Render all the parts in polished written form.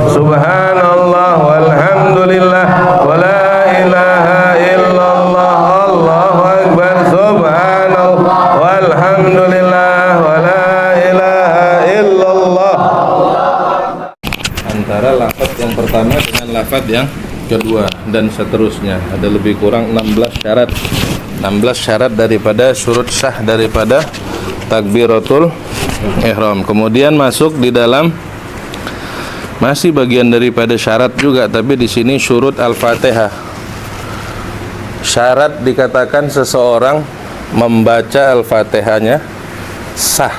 Subhanallah walhamdulillah wala ilaha illallah Allahu akbar. Subhanallah walhamdulillah wala ilaha illallah. Antara lafaz yang pertama dengan lafaz yang kedua dan seterusnya ada lebih kurang 16 syarat. 16 syarat daripada syurut sah daripada takbiratul ihram. Kemudian masuk di dalam masih bagian daripada syarat juga, tapi di sini syurut al-Fatihah. Syarat dikatakan seseorang membaca al-Fatihahnya sah.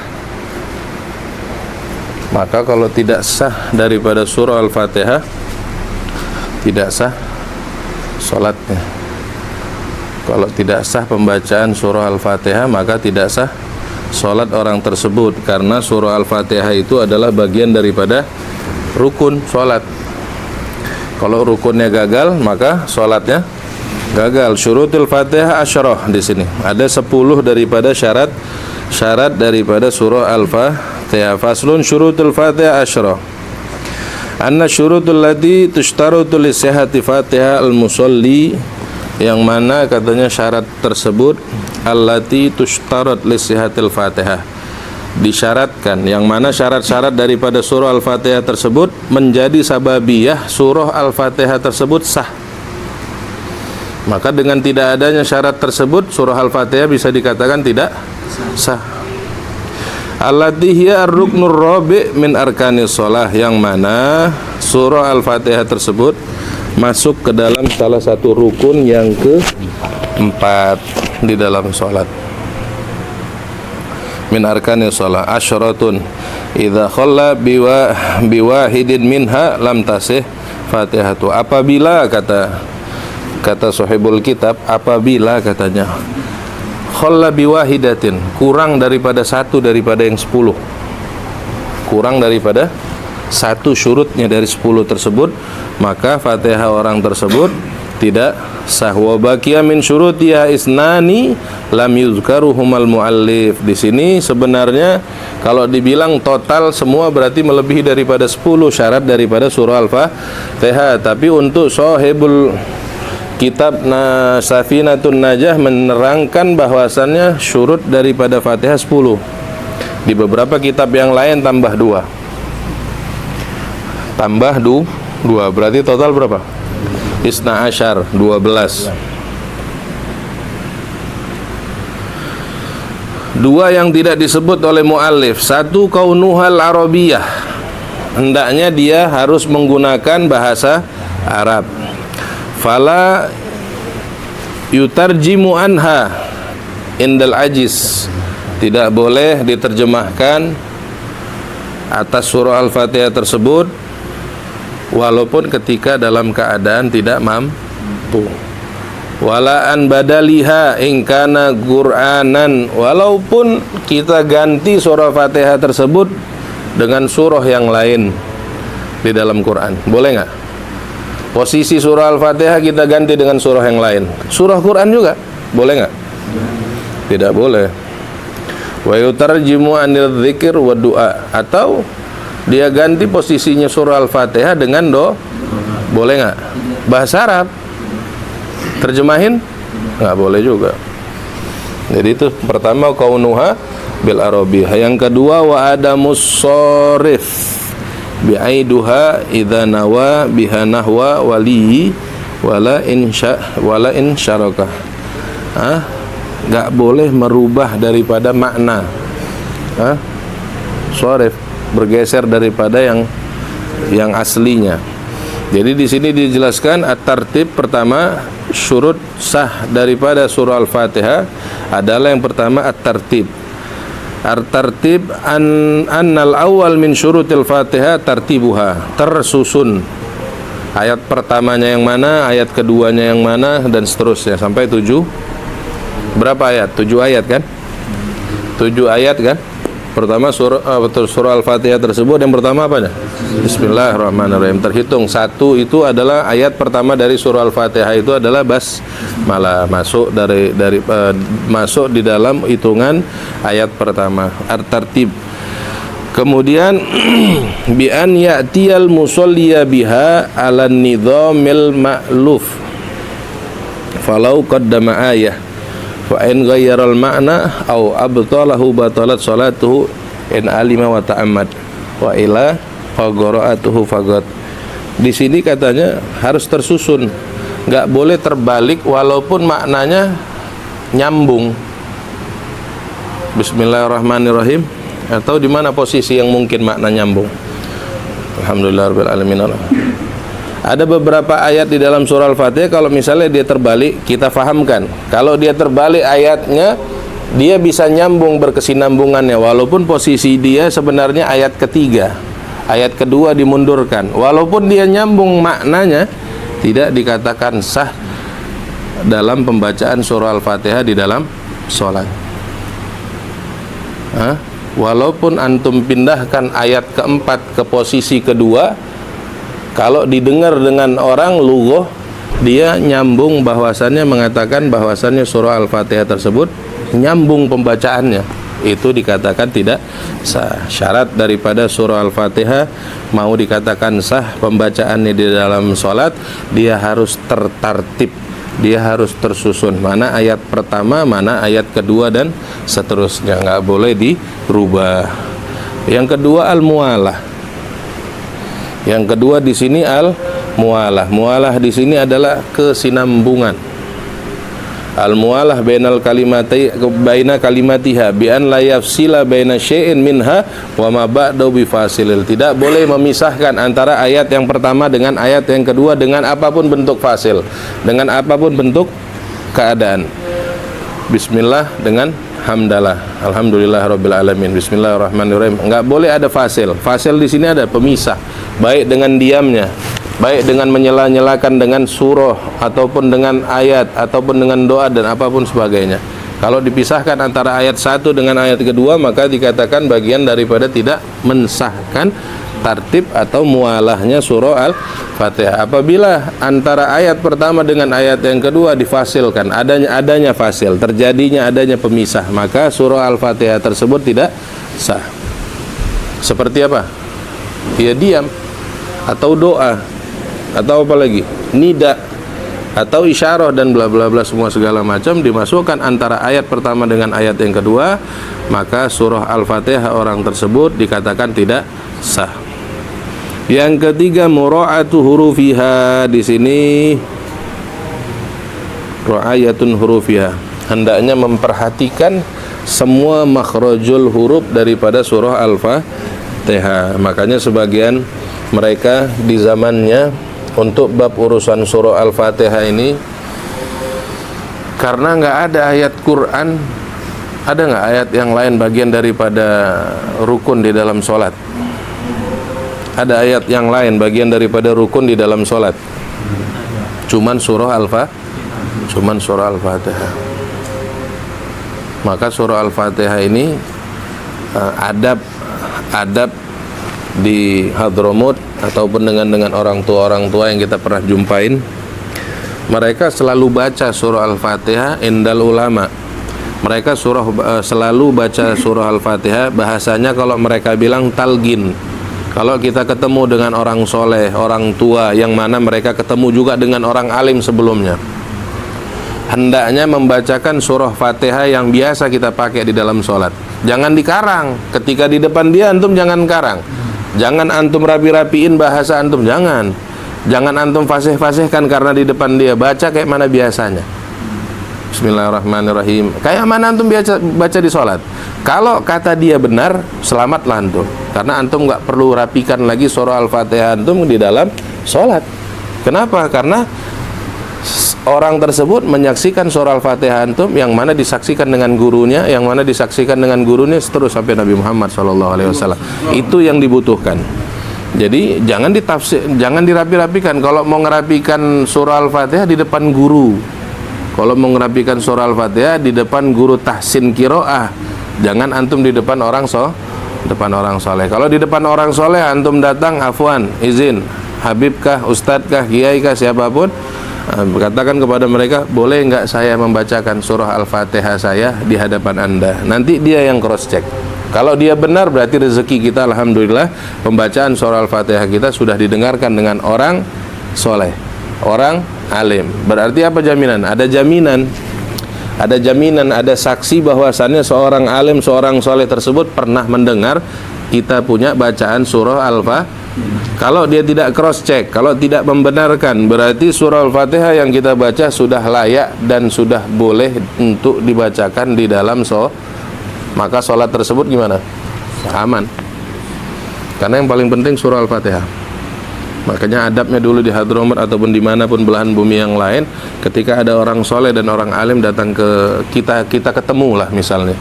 Maka kalau tidak sah daripada surah al-Fatihah, tidak sah salatnya. Kalau tidak sah pembacaan surah al-Fatihah, maka tidak sah salat orang tersebut, karena surah al-Fatihah itu adalah bagian daripada rukun salat. Kalau rukunnya gagal, maka salatnya gagal. Syurutul Fatihah asyarah, di sini ada 10 daripada syarat daripada surah al-Fatihah. Faslun syurutul Fatihah asyarah. Anna syurutul lati tushtarutu li sihhati Fatihah al-musalli, yang mana katanya syarat tersebut allati tushtarat li sihhatil Fatihah, disyaratkan, yang mana syarat-syarat daripada surah al-Fatihah tersebut menjadi sababiyah surah al-Fatihah tersebut sah. Maka dengan tidak adanya syarat tersebut, surah al-Fatihah bisa dikatakan tidak sah. Allati hiya ar-ruknur rabi' min arkanis shalah, yang mana surah al-Fatihah tersebut masuk ke dalam salah satu rukun yang keempat di dalam salat. Min arkanis shalah asyaratun idza khalla biwahidin minha lam tasih Fatihatu. Apabila kata sahibul kitab, apabila katanya khalla biwahidatin, kurang daripada satu daripada yang 10, kurang daripada satu syurutnya dari 10 tersebut, maka Fatihah orang tersebut tidak sah. Wa baqiya min syurutiha isnani lam yuzkaruhumal muallif. Di sini sebenarnya kalau dibilang total semua berarti melebihi daripada 10 syarat daripada surah al-Fatihah, tapi untuk sahibul kitab Safinatun Najah menerangkan bahwasannya syurut daripada Fatihah 10. Di beberapa kitab yang lain tambah 2. Tambah 2, berarti total berapa? Isna asyar, 12. 2 yang tidak disebut oleh muallif. 1 kaunuhal arabiyah, hendaknya dia harus menggunakan bahasa Arab. Fala yutarjimu anha indal ajiz, tidak boleh diterjemahkan atas surah al-Fatihah tersebut walaupun ketika dalam keadaan tidak mampu. Wala an badaliha in kana Qur'anan, walaupun kita ganti surah Fatihah tersebut dengan surah yang lain di dalam Quran, boleh nggak? Posisi surah Al-Fatihah kita ganti dengan surah yang lain, surah Quran juga, boleh nggak? Tidak boleh. Wa yutarjimu anil dzikir wa du'a, atau dia ganti posisinya surah Al-Fatihah dengan boleh nggak? Bahasa Arab terjemahin nggak boleh juga. Jadi itu pertama kaunuha bil arabiyah. Yang kedua wa adamus sharif bi'aiduha idza nawa biha nahwa waliyi wala in syaraka. Nggak boleh merubah daripada makna. Sharif, bergeser daripada yang aslinya. Jadi di sini dijelaskan at-tartib. Pertama, syurut sah daripada surah Al-Fatihah adalah yang pertama at-tartib. At-tartib annal awal min syurutil Fatihah tartibuha, tersusun. Ayat pertamanya yang mana, ayat keduanya yang mana, dan seterusnya sampai 7. Berapa ayat? 7 ayat kan? 7 ayat kan? Pertama surah Al-Fatihah tersebut yang pertama apanya? Bismillahirrahmanirrahim. Terhitung 1 itu adalah ayat pertama dari surah Al-Fatihah, itu adalah basmalah, masuk masuk di dalam hitungan ayat pertama. At-tartib Kemudian bi an ya'tiyal musalliya biha 'ala nidhamil ma'luf falau qaddama ayah fa in ghayyara al ma'na aw abtalahu batalat salatuhu in alima wa ta'ammad wa ila faghara'atuhu fagat. Di sini katanya harus tersusun, nggak boleh terbalik walaupun maknanya nyambung. Bismillahirrahmanirrahim. Atau di mana posisi yang mungkin makna nyambung? Alhamdulillahirabbil alamin. Ada beberapa ayat di dalam surah Al-Fatihah kalau misalnya dia terbalik, kita fahamkan. Kalau dia terbalik ayatnya, dia bisa nyambung berkesinambungannya walaupun posisi dia sebenarnya ayat ketiga. Ayat kedua dimundurkan. Walaupun dia nyambung maknanya, tidak dikatakan sah dalam pembacaan surah Al-Fatihah di dalam sholat. Walaupun antum pindahkan ayat keempat ke posisi kedua, kalau didengar dengan orang lughah, dia nyambung bahwasannya, mengatakan bahwasannya surah Al-Fatihah tersebut nyambung pembacaannya, itu dikatakan tidak sah. Syarat daripada surah Al-Fatihah mau dikatakan sah pembacaannya di dalam sholat, dia harus tertartib, dia harus tersusun, mana ayat pertama, mana ayat kedua, dan seterusnya, nggak boleh dirubah. Yang kedua al-mualah. Yang kedua di sini al-mualah. Mualah di sini adalah kesinambungan. Al-mualah bainal kalimati baina kalimatiha bi an la yafsila baina syai'in minha wa ma ba'dahu bi fasilil. Tidak boleh memisahkan antara ayat yang pertama dengan ayat yang kedua dengan apapun bentuk fasil, dengan apapun bentuk keadaan. Bismillah dengan hamdalah, alhamdulillahirabbil alamin, bismillahirrahmanirrahim. Enggak boleh ada fasil. Fasil di sini ada pemisah, baik dengan diamnya, baik dengan menyela-nyelakan dengan surah ataupun dengan ayat ataupun dengan doa dan apapun sebagainya. Kalau dipisahkan antara ayat satu dengan ayat kedua, maka dikatakan bagian daripada tidak mensahkan tartib atau mualahnya surah Al-Fatihah. Apabila antara ayat pertama dengan ayat yang kedua difasilkan, adanya fasil, terjadinya adanya pemisah, maka surah Al-Fatihah tersebut tidak sah. Seperti apa? Ya diam, atau doa, atau apa lagi, nida, atau isyarah dan bla bla bla, semua segala macam dimasukkan antara ayat pertama dengan ayat yang kedua, maka surah Al-Fatihah orang tersebut dikatakan tidak sah. Yang ketiga mura'atu hurufiha. Di sini ra'ayatun hurufiha, hendaknya memperhatikan semua makhrajul huruf daripada surah Al-Fatihah. Makanya sebagian mereka di zamannya untuk bab urusan surah Al-Fatihah ini, karena nggak ada ayat Quran, ada nggak ayat yang lain bagian daripada rukun di dalam sholat? Ada ayat yang lain bagian daripada rukun di dalam sholat? Cuman surah Al-Fatihah. Maka surah Al-Fatihah ini adab di Hadramut ataupun dengan orang tua yang kita pernah jumpain, mereka selalu baca surah Al-Fatihah indal ulama. Mereka selalu baca surah Al-Fatihah, bahasanya kalau mereka bilang talgin. Kalau kita ketemu dengan orang soleh, orang tua, yang mana mereka ketemu juga dengan orang alim sebelumnya, hendaknya membacakan surah Fatihah yang biasa kita pakai di dalam sholat. Jangan dikarang. Ketika di depan dia, antum jangan karang. Jangan antum rapi-rapiin bahasa antum, jangan antum fasih-fasihkan karena di depan dia. Baca kayak mana biasanya. Bismillahirrahmanirrahim, kayak mana antum baca di sholat. Kalau kata dia benar, selamatlah antum, karena antum nggak perlu rapikan lagi surah Al-Fatihah antum di dalam sholat. Kenapa? Karena orang tersebut menyaksikan surah Al-Fatihah antum yang mana disaksikan dengan gurunya, terus sampai Nabi Muhammad SAW. Itu yang dibutuhkan. Jadi jangan dirapi-rapikan. Kalau mau ngerapikan surah Al-Fatihah di depan guru, kalau mau ngerapikan surah Al-Fatihah di depan guru tahsin qiraah, jangan antum di depan orang soleh. Kalau di depan orang soleh antum datang, afwan, izin, habibkah, ustadzkah, kiaikah, siapapun, katakan kepada mereka, boleh nggak saya membacakan surah Al-Fatihah saya di hadapan anda? Nanti dia yang cross check. Kalau dia benar berarti rezeki kita alhamdulillah, pembacaan surah Al-Fatihah kita sudah didengarkan dengan orang soleh, orang alim. Berarti apa jaminan? Ada jaminan. Ada jaminan, ada saksi bahwasannya seorang alim, seorang soleh tersebut pernah mendengar kita punya bacaan surah Al-Fatihah. Kalau dia tidak cross check, kalau tidak membenarkan, berarti surah Al-Fatihah yang kita baca sudah layak dan sudah boleh untuk dibacakan di dalam maka sholat tersebut gimana? Aman. Karena yang paling penting surah Al-Fatihah. Makanya adabnya dulu di Hadramut ataupun dimanapun belahan bumi yang lain, ketika ada orang soleh dan orang alim datang ke kita ketemu lah misalnya,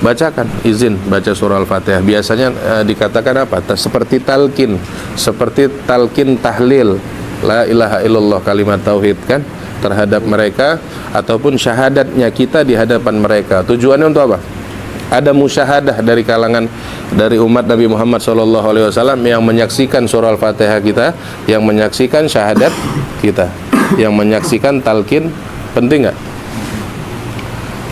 bacakan, izin baca surah Al-Fatihah. Biasanya dikatakan apa? Seperti talqin tahlil la ilaha illallah, kalimat tauhid kan, terhadap mereka, ataupun syahadatnya kita di hadapan mereka. Tujuannya untuk apa? Ada musyahadah dari kalangan dari umat Nabi Muhammad SAW yang menyaksikan surah Al-Fatihah kita, yang menyaksikan syahadat kita, yang menyaksikan talqin. Penting nggak?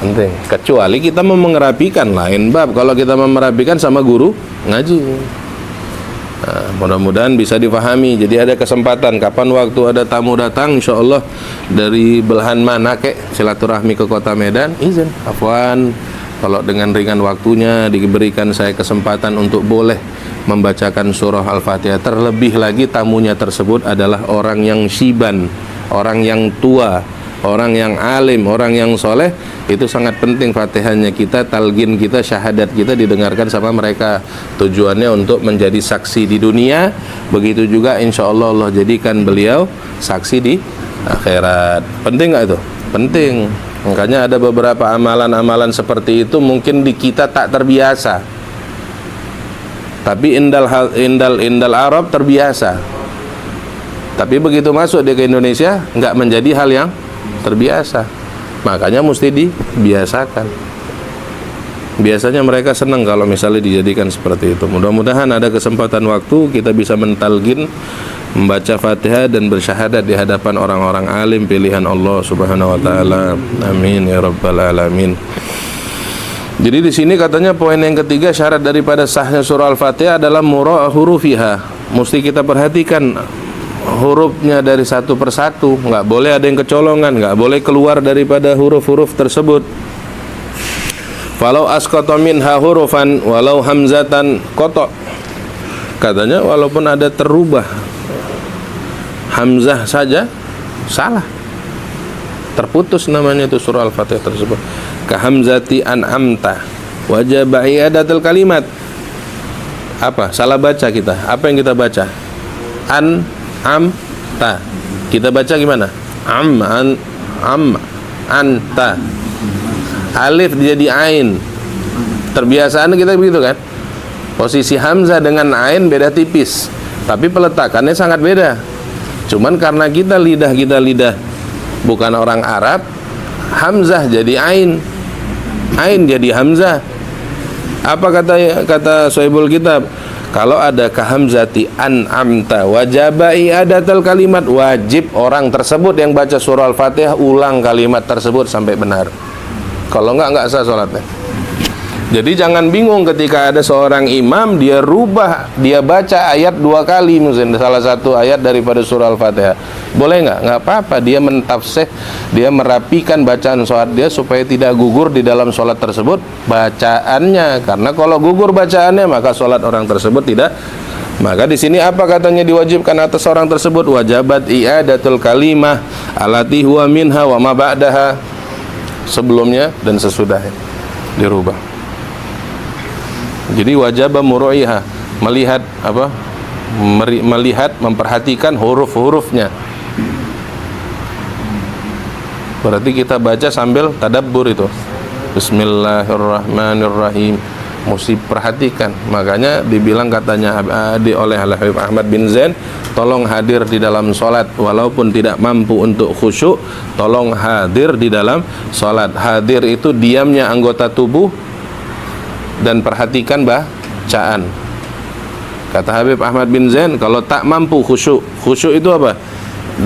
Penting. Kecuali kita mau mengerapikan, lain bab. Kalau kita mau merapikan sama guru ngaji. Nah, mudah-mudahan bisa difahami. Jadi ada kesempatan, kapan waktu ada tamu datang, insya Allah dari belahan mana kek, silaturahmi ke kota Medan, izin, afwan, kalau dengan ringan waktunya diberikan saya kesempatan untuk boleh membacakan surah Al-Fatihah. Terlebih lagi tamunya tersebut adalah orang yang syiban, orang yang tua, orang yang alim, orang yang soleh. Itu sangat penting Fatihahnya kita, talqin kita, syahadat kita didengarkan sama mereka. Tujuannya untuk menjadi saksi di dunia. Begitu juga insya Allah Allah jadikan beliau saksi di akhirat. Penting nggak itu? Penting. Makanya ada beberapa amalan-amalan seperti itu mungkin di kita tak terbiasa, tapi indal Arab terbiasa. Tapi begitu masuk dia ke Indonesia nggak menjadi hal yang terbiasa. Makanya mesti dibiasakan. Biasanya mereka senang kalau misalnya dijadikan seperti itu. Mudah-mudahan ada kesempatan waktu kita bisa mentalgin, membaca Fatihah dan bersyahadat di hadapan orang-orang alim pilihan Allah Subhanahu wa taala. Amin ya rabbal alamin. Jadi di sini katanya poin yang ketiga, syarat daripada sahnya surah Al-Fatihah adalah mura'ah hurufiha. Mesti kita perhatikan hurufnya dari satu persatu, nggak boleh ada yang kecolongan, nggak boleh keluar daripada huruf-huruf tersebut. Falau asqata minha hurufan walau hamzatan qata. Katanya walaupun ada terubah hamzah saja salah, terputus namanya itu surah Al-Fatihah tersebut. Ka hamzati an'amta wajib i'adatul kalimat. Apa? Salah baca kita. Apa yang kita baca? An-am-ta. Kita baca gimana? Anta. Alif jadi ain. Terbiasaan kita begitu kan? Posisi hamzah dengan ain beda tipis, tapi peletakannya sangat beda. Cuman karena kita lidah bukan orang Arab, hamzah jadi ain jadi hamzah. Apa kata Sohibul Kitab? Kalau ada kahamzati an'amta wajaba i'adatul kalimat, wajib orang tersebut yang baca surah Al-Fatihah ulang kalimat tersebut sampai benar. Kalau enggak sah sholatnya. Jadi jangan bingung ketika ada seorang imam dia baca ayat 2 kali, misalnya salah satu ayat daripada surah Al-Fatihah. Boleh nggak? Nggak apa-apa. Dia mentafsir, dia merapikan bacaan sholat dia supaya tidak gugur di dalam sholat tersebut bacaannya. Karena kalau gugur bacaannya maka sholat orang tersebut tidak. Maka di sini apa katanya diwajibkan atas orang tersebut? Wajabat i'adatul kalimah allati huwa minha wa ma ba'daha. Sebelumnya dan sesudahnya dirubah. Jadi wajib muraiha, melihat memperhatikan huruf-hurufnya. Berarti kita baca sambil tadabbur itu. Bismillahirrahmanirrahim. Mesti perhatikan. Makanya dibilang katanya oleh Habib Ahmad bin Zain, tolong hadir di dalam sholat walaupun tidak mampu untuk khusyuk, tolong hadir di dalam sholat. Hadir itu diamnya anggota tubuh dan perhatikan bacaan. Kata Habib Ahmad bin Zain, kalau tak mampu khusyuk itu apa?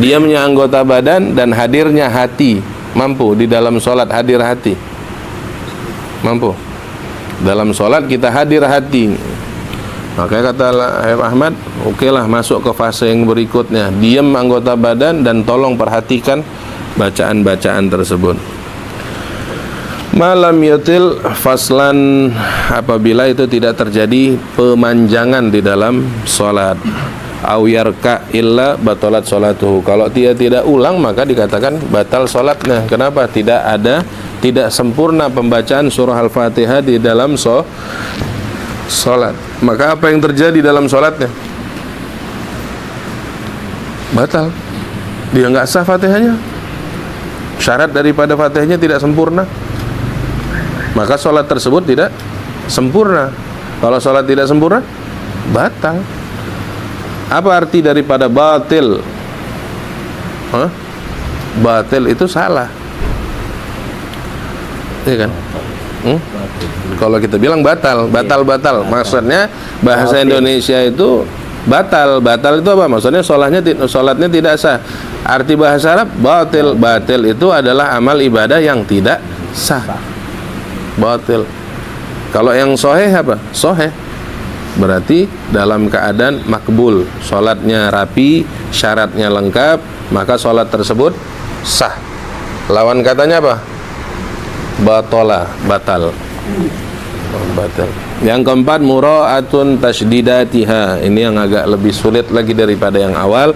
Diamnya anggota badan dan hadirnya hati. Mampu di dalam sholat hadir hati. Mampu. Dalam sholat kita hadir hati. Makanya kata Habib Ahmad, okelah masuk ke fase yang berikutnya, diam anggota badan dan tolong perhatikan bacaan-bacaan tersebut. Malam yutil faslan, apabila itu tidak terjadi pemanjangan di dalam sholat. Au yarka illa batalat sholatuhu, kalau dia tidak ulang maka dikatakan batal sholatnya. Kenapa? Tidak sempurna pembacaan surah Al-Fatihah di dalam sholat. Maka apa yang terjadi dalam sholatnya? Batal. Dia nggak sah Fatihahnya. Syarat daripada Fatihahnya tidak sempurna, maka sholat tersebut tidak sempurna. Kalau sholat tidak sempurna, batal. Apa arti daripada batil? Batil itu salah, iya kan? Kalau kita bilang batal, maksudnya bahasa Indonesia itu batal itu apa? Maksudnya sholatnya tidak sah. Arti bahasa Arab batil itu adalah amal ibadah yang tidak sah. Batil. Kalau yang sahih apa? Sahih. Berarti dalam keadaan makbul, sholatnya rapi, syaratnya lengkap, maka sholat tersebut sah. Lawan katanya apa? Batal. Yang keempat, mura'atun tasydidatiha. Ini yang agak lebih sulit lagi daripada yang awal.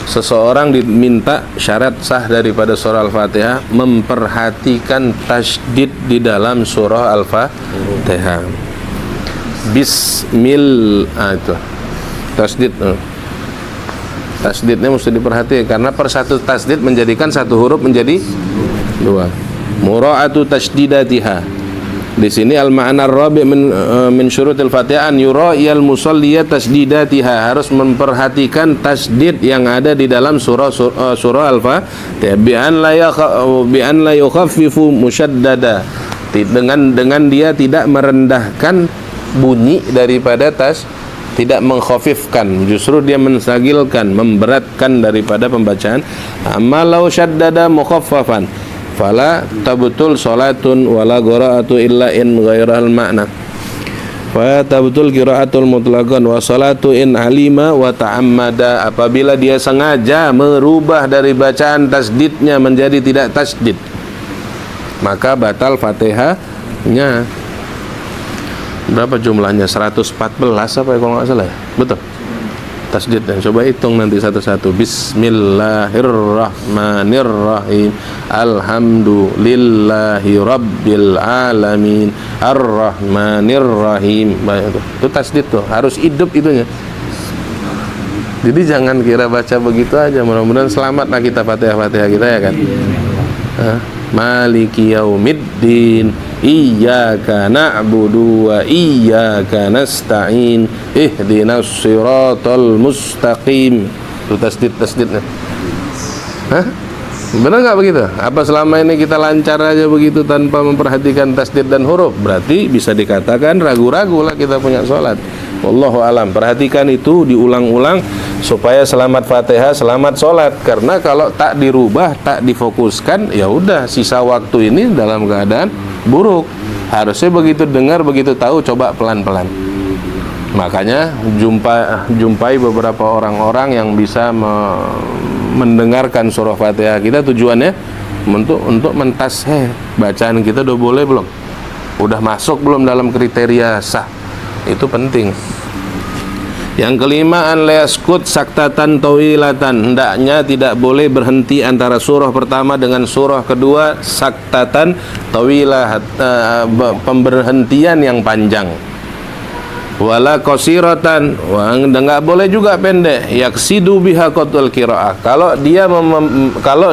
Seseorang diminta syarat sah daripada surah Al-Fatihah, memperhatikan tasydid di dalam surah Al-Fatihah. Bismil, itu tasydid. Tasydidnya mesti diperhatikan, karena per satu tasydid menjadikan satu huruf menjadi dua. Mura'atu tasydidatiha. Di sini al-ma'na ar-rabi' min syurutil Fatihah an yura'iyal musalliya tasydidatiha, harus memperhatikan tasydid yang ada di dalam surah Al-Fatihah, bi an la yukhaffifu musyaddada, dengan dia tidak merendahkan bunyi daripada tidak mengkhafifkan, justru dia mensagilkan, memberatkan daripada pembacaan. Amalau syaddada mukhaffafan fala tabtul salatun wala qira'atu illa in ghairal ma'na, fa tabtul qira'atul mutlaqan wa salatu in alima wa ta'ammada. Apabila dia sengaja merubah dari bacaan tasdidnya menjadi tidak tasdid, maka batal Fatihahnya. Berapa jumlahnya? 114 apa ya kalau nggak salah ya? Betul. Tasdidnya coba hitung nanti satu-satu. Bismillahirrahmanirrahim. Alhamdulillahi rabbil alamin. Arrahmanirrahim. Itu tasdid tuh, harus hidup itunya. Jadi jangan kira baca begitu aja. Mudah-mudahan selamatlah kita Fatihah kita ya kan. Maliki yaumiddin, iyyaka na'budu wa iyyaka nasta'in, ihdinas siratal mustaqim. Itu tasdidnya. Benar nggak begitu? Apa selama ini kita lancar aja begitu tanpa memperhatikan tasdid dan huruf? Berarti bisa dikatakan ragu-ragu lah kita punya sholat. Wallahu alam. Perhatikan itu, diulang-ulang supaya selamat Fatihah, selamat sholat. Karena kalau tak dirubah, tak difokuskan, ya udah sisa waktu ini dalam keadaan buruk. Harusnya begitu dengar, begitu tahu, coba pelan-pelan. Makanya jumpai beberapa orang-orang yang bisa mendengarkan surah Fatihah kita, tujuannya untuk mentasheh bacaan kita udah boleh belum, udah masuk belum dalam kriteria sah. Itu penting. Yang kelima, an layaskut saktatan tawilatan, hendaknya tidak boleh berhenti antara surah pertama dengan surah kedua, saktatan tawilah, pemberhentian yang panjang. Wala qasiratan, enggak boleh juga pendek. Yaksidu biha qatul qiraah, kalau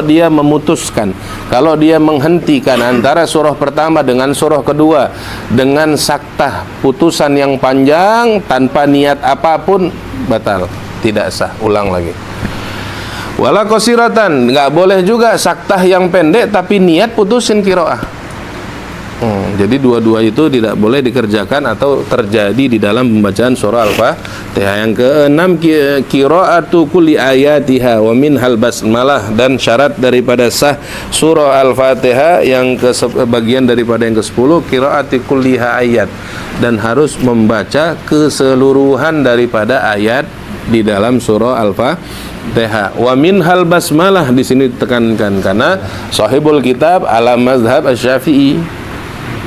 dia memutuskan, kalau dia menghentikan antara surah pertama dengan surah kedua dengan saktah, putusan yang panjang tanpa niat apapun, batal, tidak sah. Ulang lagi. Wala qasiratan, enggak boleh juga saktah yang pendek tapi niat putusin qiraah. Jadi dua-dua itu tidak boleh dikerjakan atau terjadi di dalam pembacaan surah Al-Fatihah. Yang keenam, qiraatu kulli ayatiha wa minhal basmalah, dan syarat daripada sah surah Al-Fatihah yang bagian daripada yang ke-10, qiraati kulliha ayat, dan harus membaca keseluruhan daripada ayat di dalam surah Al-Fatihah. Wa minhal basmalah di sini ditekankan karena sahibul kitab ala mazhab Asy-Syafi'i,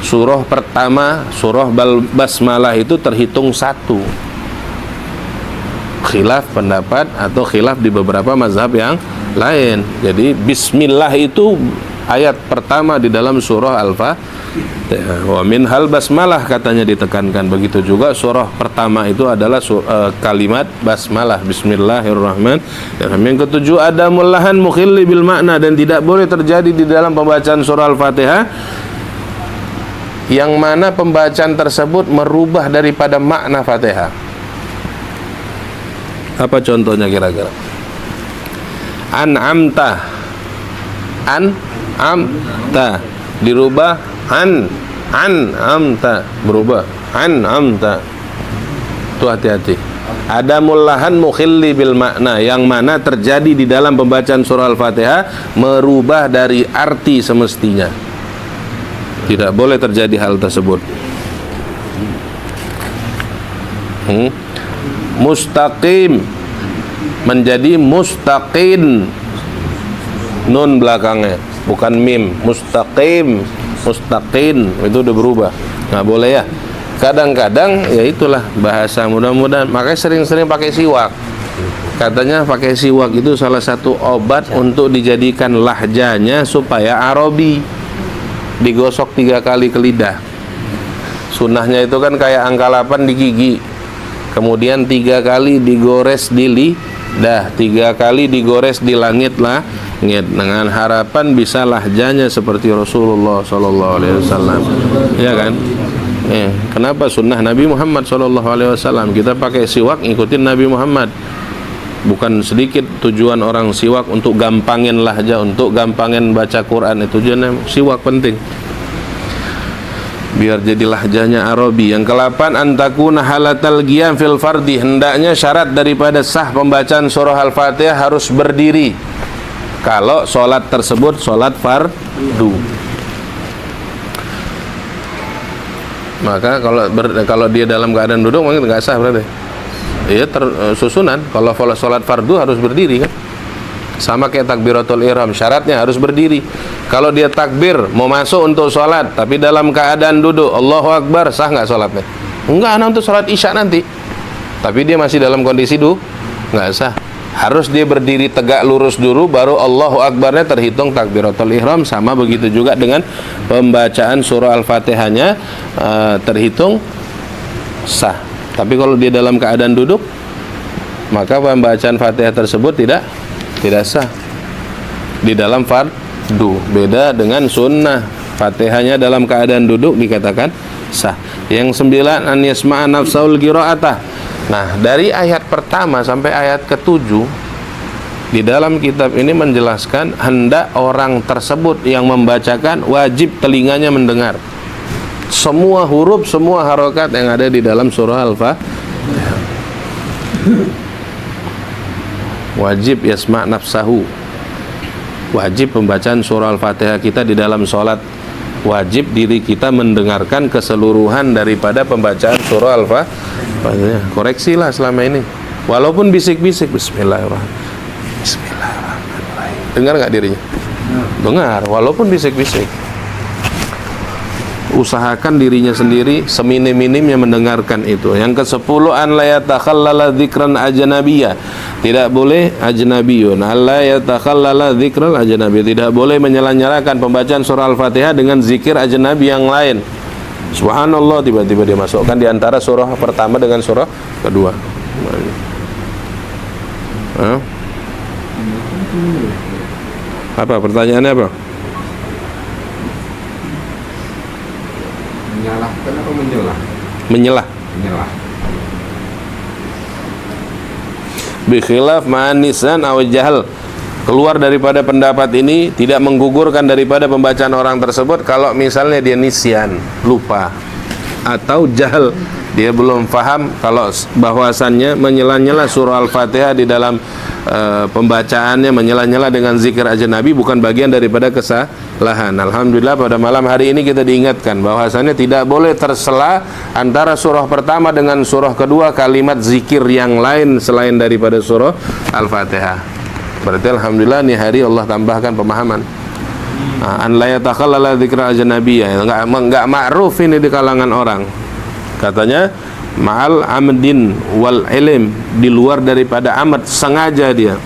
surah pertama, surah basmalah itu terhitung satu. Khilaf pendapat atau khilaf di beberapa mazhab yang lain. Jadi bismillah itu ayat pertama di dalam surah Al-Fatihah. Wa minhal basmalah katanya ditekankan. Begitu juga surah pertama itu adalah kalimat basmalah, bismillahirrahmanirrahim. Yang ketujuh, adamul lahan mukhilli bil makna, dan tidak boleh terjadi di dalam pembacaan surah Al-Fatihah yang mana pembacaan tersebut merubah daripada makna Fatihah. Apa contohnya kira-kira? An'amta dirubah an'amta, berubah an'amta. Itu hati-hati. Adamul lahan mukhilli bil makna, yang mana terjadi di dalam pembacaan surah Al-Fatihah merubah dari arti semestinya. Tidak boleh terjadi hal tersebut. Mustaqim menjadi mustaqin, nun belakangnya bukan mim. Mustaqim, mustaqin, itu udah berubah. Nggak boleh ya. Kadang-kadang ya itulah bahasa, mudah-mudahan makanya sering-sering pakai siwak. Katanya pakai siwak itu salah satu obat untuk dijadikan lahjanya supaya Arabi. Digosok 3 kali ke lidah. Sunnahnya itu kan kayak angka 8 di gigi, kemudian 3 kali digores di lidah, 3 kali digores di langit, dengan harapan bisa lahjanya seperti Rasulullah SAW. Ya kan? Kenapa sunnah Nabi Muhammad SAW? Kita pakai siwak ngikutin Nabi Muhammad. Bukan sedikit tujuan orang siwak untuk gampangin lahja, untuk gampangin baca Quran. Itu tujuannya siwak penting, biar jadi lahjanya Arabi. Yang ke-8, antakuna halatal qiyam fil fardi, hendaknya syarat daripada sah pembacaan surah Al-Fatihah harus berdiri kalau sholat tersebut sholat fardu. Maka kalau dia dalam keadaan duduk mungkin nggak sah berarti. Iya, susunan. Kalau sholat fardu harus berdiri kan. Sama kayak takbiratul ihram, syaratnya harus berdiri. Kalau dia takbir mau masuk untuk sholat tapi dalam keadaan duduk, Allahu Akbar, sah nggak sholatnya? Enggak, untuk sholat isya nanti. Tapi dia masih dalam kondisi nggak sah. Harus dia berdiri tegak lurus dulu, baru Allahu Akbarnya terhitung takbiratul ihram. Sama begitu juga dengan pembacaan surah Al-Fatihahnya terhitung sah. Tapi kalau dia dalam keadaan duduk, maka pembacaan Fatihah tersebut tidak sah di dalam fardu. Beda dengan sunnah, Fatihahnya dalam keadaan duduk dikatakan sah. Yang 9, an yasma'a nafsaul qira'atah. Nah, dari ayat pertama sampai ayat ke-7 di dalam kitab ini menjelaskan hendak orang tersebut yang membacakan wajib telinganya mendengar semua huruf, semua harokat yang ada di dalam surah Al-Fatihah. Wajib yasma' nafsahu. Wajib pembacaan surah Al-Fatihah kita di dalam sholat. Wajib diri kita mendengarkan keseluruhan daripada pembacaan surah Al-Fatihah. Koreksilah selama ini. Walaupun bisik-bisik, bismillahirrahmanirrahim, bismillahirrahmanirrahim. Dengar nggak dirinya? Dengar, walaupun bisik-bisik. Usahakan dirinya sendiri seminim-minimnya mendengarkan itu. Yang ke-10, an la yatakhallala dzikran ajnabiyya. Tidak boleh ajnabiyun. La yatakhallala dzikran ajnabi. Tidak boleh menyela-nyalakan pembacaan surah Al-Fatihah dengan zikir ajnabi yang lain. Subhanallah, tiba-tiba dia masukkan di antara surah pertama dengan surah kedua. Apa pertanyaannya apa? Menyalahkan atau menyelah? Menyelah. Bi khilaf ma'an nisan aw jahal. keluar daripada pendapat ini tidak menggugurkan daripada pembacaan orang tersebut kalau misalnya dia nisyan, lupa, atau jahal, dia belum faham kalau bahwasannya menyela-nyela surah Al-Fatihah di dalam pembacaannya, menyela-nyela dengan zikir ajnabi bukan bagian daripada kesalahan. Alhamdulillah pada malam hari ini kita diingatkan bahwasannya tidak boleh tersela antara surah pertama dengan surah kedua kalimat zikir yang lain selain daripada surah Al-Fatihah. Berarti alhamdulillah nih hari Allah tambahkan pemahaman. An la yatakhallala dzikra ajnabiyyah, enggak ma'ruf ini di kalangan orang. Katanya ma'al amdin wal ilm, di luar daripada amad, sengaja dia.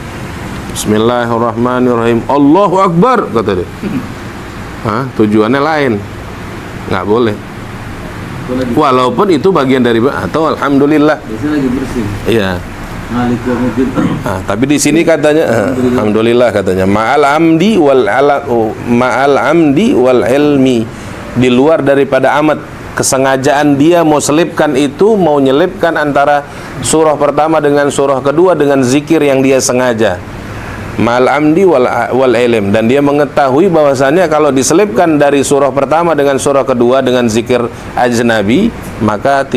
Bismillahirrahmanirrahim, Allahu Akbar kata dia. Tujuannya lain, nggak boleh. Walaupun itu bagian dari atau alhamdulillah. Biasanya lagi bersih. Iya. Tapi di sini katanya alhamdulillah katanya ma'al amdi wal ilmi, di luar daripada amad, kesengajaan dia mau selipkan itu, mau nyelipkan antara surah pertama dengan surah kedua dengan zikir yang dia sengaja. Ma'al amdi wal ilm, dan dia mengetahui bahwasannya kalau diselipkan dari surah pertama dengan surah kedua dengan zikir ajnabi maka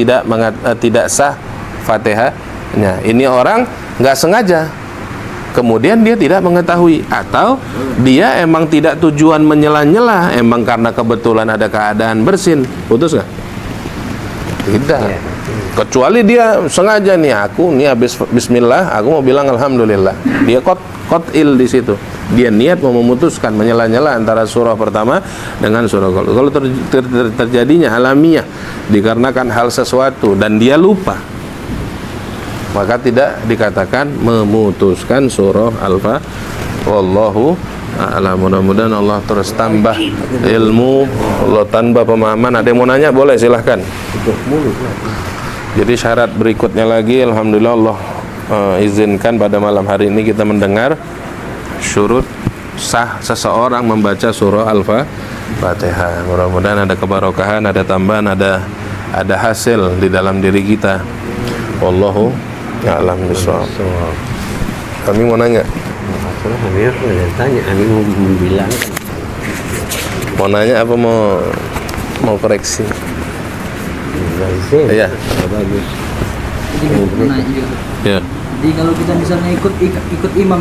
tidak sah Fatihahnya. Ini orang nggak sengaja, kemudian dia tidak mengetahui, atau dia emang tidak tujuan menyela-nyela, emang karena kebetulan ada keadaan bersin, putus nggak? Tidak. Kecuali dia sengaja nih, aku nih habis bismillah, aku mau bilang alhamdulillah. Dia qat'il di situ. Dia niat mau memutuskan menyela-nyela antara surah pertama dengan surah kedua. Kalau terjadinya alamiah dikarenakan hal sesuatu dan dia lupa, maka tidak dikatakan memutuskan surah Al-Fatihah. Wallahu a'lam. Mudah-mudahan Allah terus tambah ilmu, Allah tambah pemahaman. Ada yang mau nanya? Boleh, silahkan. Jadi syarat berikutnya lagi, alhamdulillah Allah izinkan pada malam hari ini kita mendengar syurut sah seseorang membaca surah Al-Fatihah. Mudah-mudahan ada kebarokahan, ada tambahan, ada hasil di dalam diri kita. Wallahu a'lam bishawab. Kami mau nanya. Mau nanya apa mau koreksi? Iya. Bagus. Ya. Jadi kalau kita misalnya ikut imam,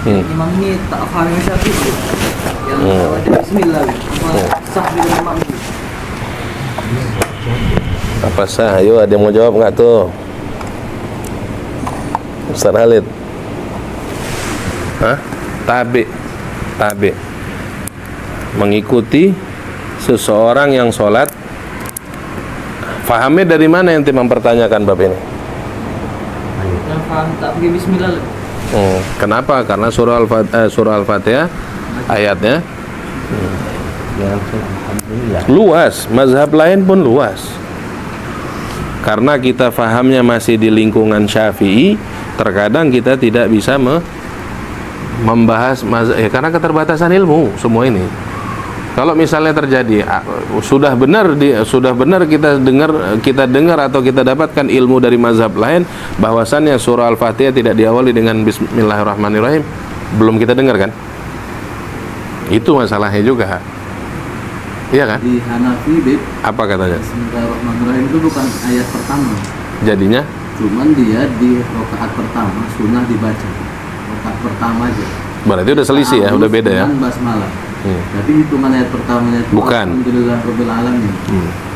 imam ini tak faham syafi'i, yang baca bismillah, sah dengan imam. Apa sah? Ayo, ada yang mau jawab nggak tuh? Ustaz Khalid. Tabi mengikuti seseorang yang sholat. Fahamnya dari mana yang mempertanyakan bab ini? Yang paham tak pakai bismillah. Kenapa? Karena surah Al-Fatihah ayatnya luas, mazhab lain pun luas. Karena kita fahamnya masih di lingkungan Syafi'i, terkadang kita tidak bisa membahas karena keterbatasan ilmu semua ini. Kalau misalnya terjadi sudah benar kita dengar atau kita dapatkan ilmu dari mazhab lain bahwasannya surah Al-Fatihah tidak diawali dengan bismillahirrahmanirrahim, belum kita dengar kan? Itu masalahnya juga. Iya kan? Di Hanafi, apa katanya? Bismillahirrahmanirrahim itu bukan ayat pertama. Jadinya? Cuman dia di rakaat pertama sunnah dibaca. Rakaat pertama aja. Berarti udah selisih ya, udah beda ya. Basmalah. Tapi hitungan ayat pertamanya itu bukan. Alhamdulillah Rabbil Alamin.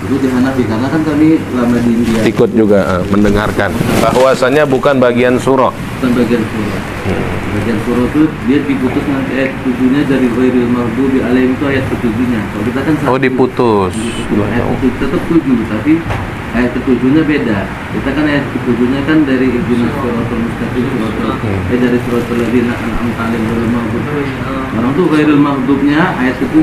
Itu di Hanafi, karena kan kami lama di India. Ikut juga mendengarkan bahwasannya bukan bagian surah. Bukan bagian surah. Bagian surah itu dia diputus nanti ayat 7-nya dari ghairil maghdubi alaihim, itu ayat ke-7-nya. Kalau kita kan diputus. Ayat ke-7 tetap 7, tapi ayat ke-7-nya beda. Kita kan ayat ke-7-nya kan dari ihdinas siratal mustaqim, dari siratal ladzina an'amta alaihim ghairil maghdub. Orang tuh ghairil maghdubnya ayat ke-7.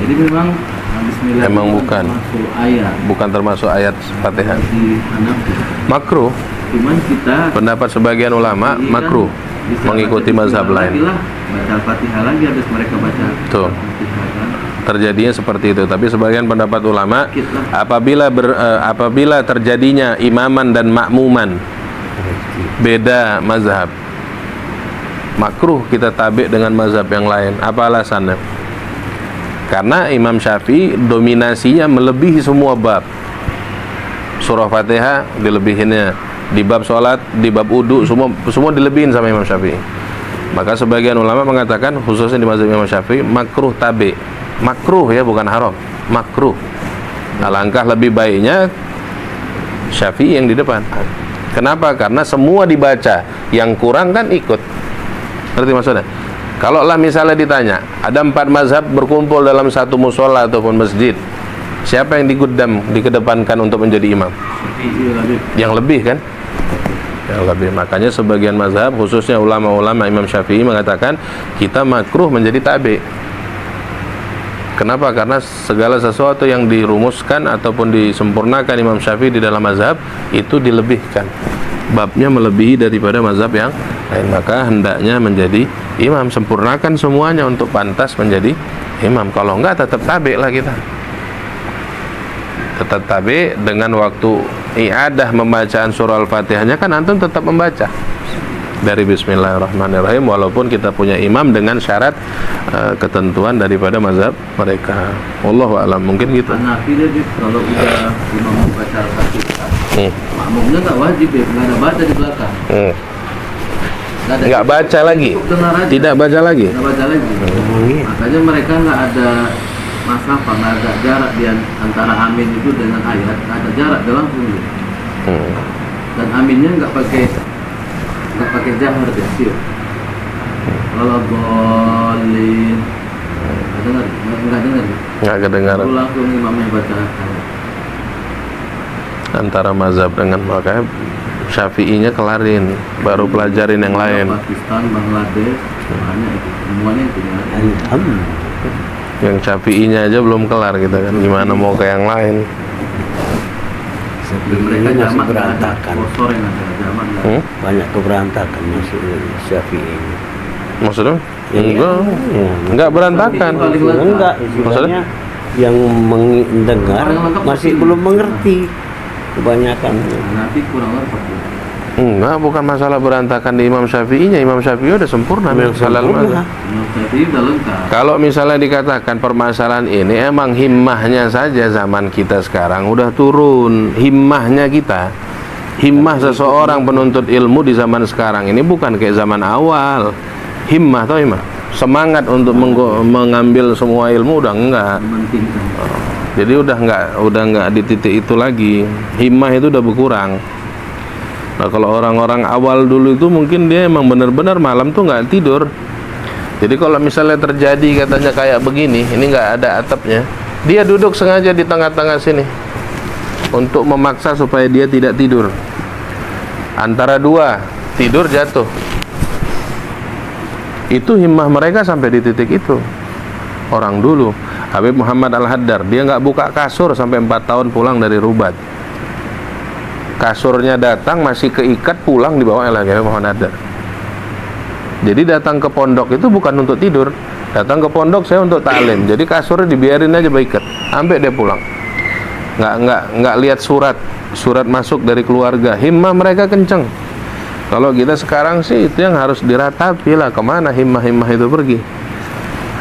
Jadi memang bismillah emang bukan ayat. Bukan termasuk ayat Fatihah. Di Hanafi. Makruh. Cuman kita pendapat sebagian ulama makruh mengikuti mazhab lain. Baca Al-Fatihah lagi habis mereka baca. Tuh. Terjadinya seperti itu, tapi sebagian pendapat ulama apabila terjadinya imaman dan makmuman beda mazhab, makruh kita tabi dengan mazhab yang lain. Apa alasannya? Karena Imam Syafi'i dominasinya melebihi semua bab. Surah Fatihah dilebihinnya, di bab sholat, di bab wudu, semua dilebihin sama Imam Syafi'i. Maka sebagian ulama mengatakan, khususnya di mazhab Imam Syafi'i, makruh tabi. Makruh ya, bukan haram, makruh. Alangkah lebih baiknya Syafi'i yang di depan. Kenapa? Karena semua dibaca, yang kurang kan ikut. Ngerti maksudnya? Kalau lah misalnya ditanya, ada 4 mazhab berkumpul dalam satu musola ataupun masjid, siapa yang dikedepankan untuk menjadi imam? Yang lebih kan? Yang lebih. Makanya sebagian mazhab, khususnya ulama-ulama Imam Syafi'i mengatakan kita makruh menjadi tabi. Kenapa? Karena segala sesuatu yang dirumuskan ataupun disempurnakan Imam Syafi'i di dalam mazhab itu dilebihkan. Babnya melebihi daripada mazhab yang lain. Maka hendaknya menjadi imam, sempurnakan semuanya untuk pantas menjadi imam. Kalau enggak tetap tabi lah kita. Tetap tabi dengan waktu i'adah pembacaan surah Al-Fatihahnya kan antum tetap membaca dari Bismillahirrahmanirrahim, walaupun kita punya imam dengan syarat ketentuan daripada mazhab mereka. Wallahu a'lam, mungkin gitu. Hanafi dia kalau udah imam membaca Al-Fatihah, makmumnya nggak wajib ya, nggak ada baca di belakang. Nggak baca lagi, tidak baca lagi. Nggak baca lagi. Makanya mereka nggak ada masalah, nggak ada jarak di antara amin itu dengan ayat, nggak ada jarak, dia langsung gitu. Dan aminnya nggak pakai jahar deh, siur. Kalau boleh nggak dengar. Nggak kedengaran. Itu langsung imamnya baca ayat. Antara mazhab dengan, makanya Syafi'inya kelarin, baru pelajarin yang lain. Pakistan, Bangladesh, semuanya itu ya. Yang Syafi'inya aja belum kelar kita kan, gimana mau ke yang lain? Mereka Masih jamak berantakan. Kosor yang ada jamak nggak? Banyak keberantakan masih Syafi'i. Maksudnya? Ya, Enggak berantakan. Enggak, istilahnya yang mendengar masih belum mengerti kebanyakan. Nanti kurang lebih. Enggak, bukan masalah berantakan di Imam Syafi'inya. Imam Syafi'i udah sempurna. Jadi udah lengkap. Kalau misalnya dikatakan permasalahan ini emang himmahnya saja zaman kita sekarang udah turun. Himmahnya kita, himmah seseorang penuntut ilmu di zaman sekarang ini bukan kayak zaman awal. Himmah atau himmah, semangat untuk mengambil semua ilmu udah enggak. Jadi udah enggak di titik itu lagi. Himmah itu udah berkurang. Nah, kalau orang-orang awal dulu itu mungkin dia emang benar-benar malam tuh nggak tidur. Jadi kalau misalnya terjadi katanya kayak begini, ini nggak ada atapnya, dia duduk sengaja di tengah-tengah sini untuk memaksa supaya dia tidak tidur. Antara dua, tidur jatuh. Itu himmah mereka sampai di titik itu. Orang dulu, Habib Muhammad Al-Haddar, dia nggak buka kasur sampai 4 tahun pulang dari Rubat. Kasurnya datang masih keikat, pulang dibawa lagi Muhammad Haddar. Jadi datang ke pondok itu bukan untuk tidur, datang ke pondok saya untuk taklim. Jadi kasurnya dibiarin aja berikat sampai dia pulang. Nggak lihat surat masuk dari keluarga. Himmah mereka kenceng. Kalau kita sekarang sih itu yang harus diratapi lah, kemana himmah itu pergi.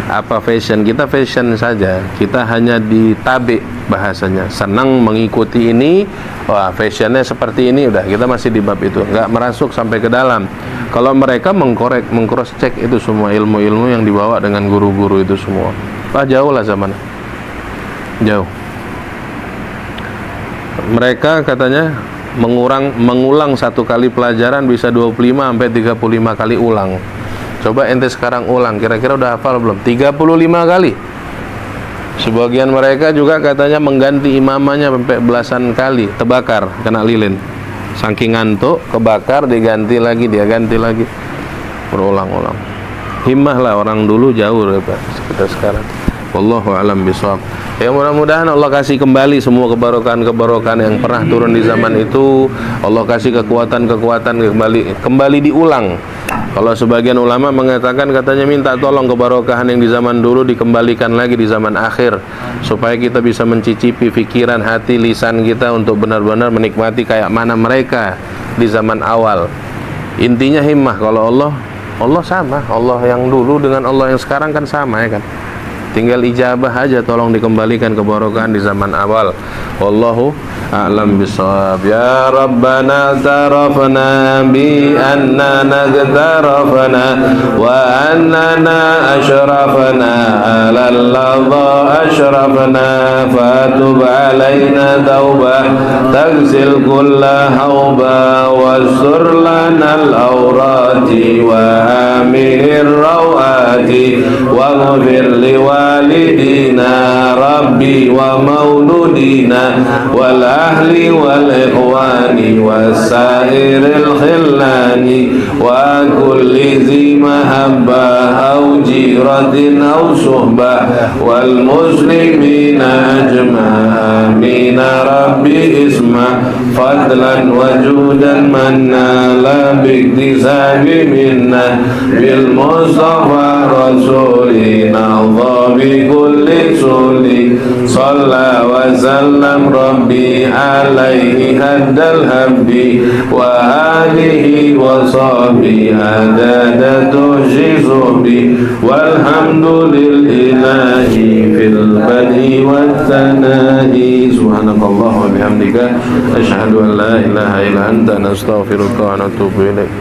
Apa fashion? Kita fashion saja, kita hanya ditabi bahasanya, senang mengikuti ini, wah fashionnya seperti ini, udah kita masih di bab itu, nggak merasuk sampai ke dalam. Kalau mereka mengcross check itu semua ilmu-ilmu yang dibawa dengan guru-guru itu semua, wah jauh lah zaman, jauh. Mereka katanya mengulang satu kali pelajaran bisa 25 sampai 35 kali ulang. Coba ente sekarang ulang, kira-kira udah hafal belum? 35 kali. Sebagian mereka juga katanya mengganti imamanya sampai belasan kali, terbakar, kena lilin. Saking ngantuk, kebakar, diganti lagi, dia ganti lagi. Berulang-ulang. Himmah lah orang dulu jauh daripada kita sekarang. Wallahu a'lam bishawab. Ya mudah-mudahan Allah kasih kembali semua kebarokan-kebarokan yang pernah turun di zaman itu. Allah kasih kekuatan-kekuatan kembali diulang. Kalau sebagian ulama mengatakan katanya minta tolong kebarokahan yang di zaman dulu dikembalikan lagi di zaman akhir, supaya kita bisa mencicipi pikiran, hati, lisan kita untuk benar-benar menikmati kayak mana mereka di zaman awal. Intinya himmah. Kalau Allah Allah sama, Allah yang dulu dengan Allah yang sekarang kan sama ya kan. Tinggal ijabah aja, tolong dikembalikan kebarokahan di zaman awal. Wallahu a'lam bishawab. Ya Rabbana tarafna bi annana nagtarafna wa annana ashrafna ala ladha ashrafna fatub alaina tawbah tagsil kulla hawba wasur lana al-awrati wa aminir rawati wa ghafir liwalidina rabbi wa mauludina wal ahli wal ikhwani wasairil khillani wa kulli zi mahabbah au jiratin au suhbah wal muslimina ajma'in rabbi isma fadlan wa judan manna la biktisabi minna bil mustafa rasulina bi kulli suli salla wa sallam rabbi alaihi haddal habbi wa alihi wa sahbihi adada tuhshi suhbi walhamdulillahi fil badi wa thanahi subhanakallah wa bihamdika ashhadu an la ilaha illa anta nastaghfiruka wa natubu ilaik.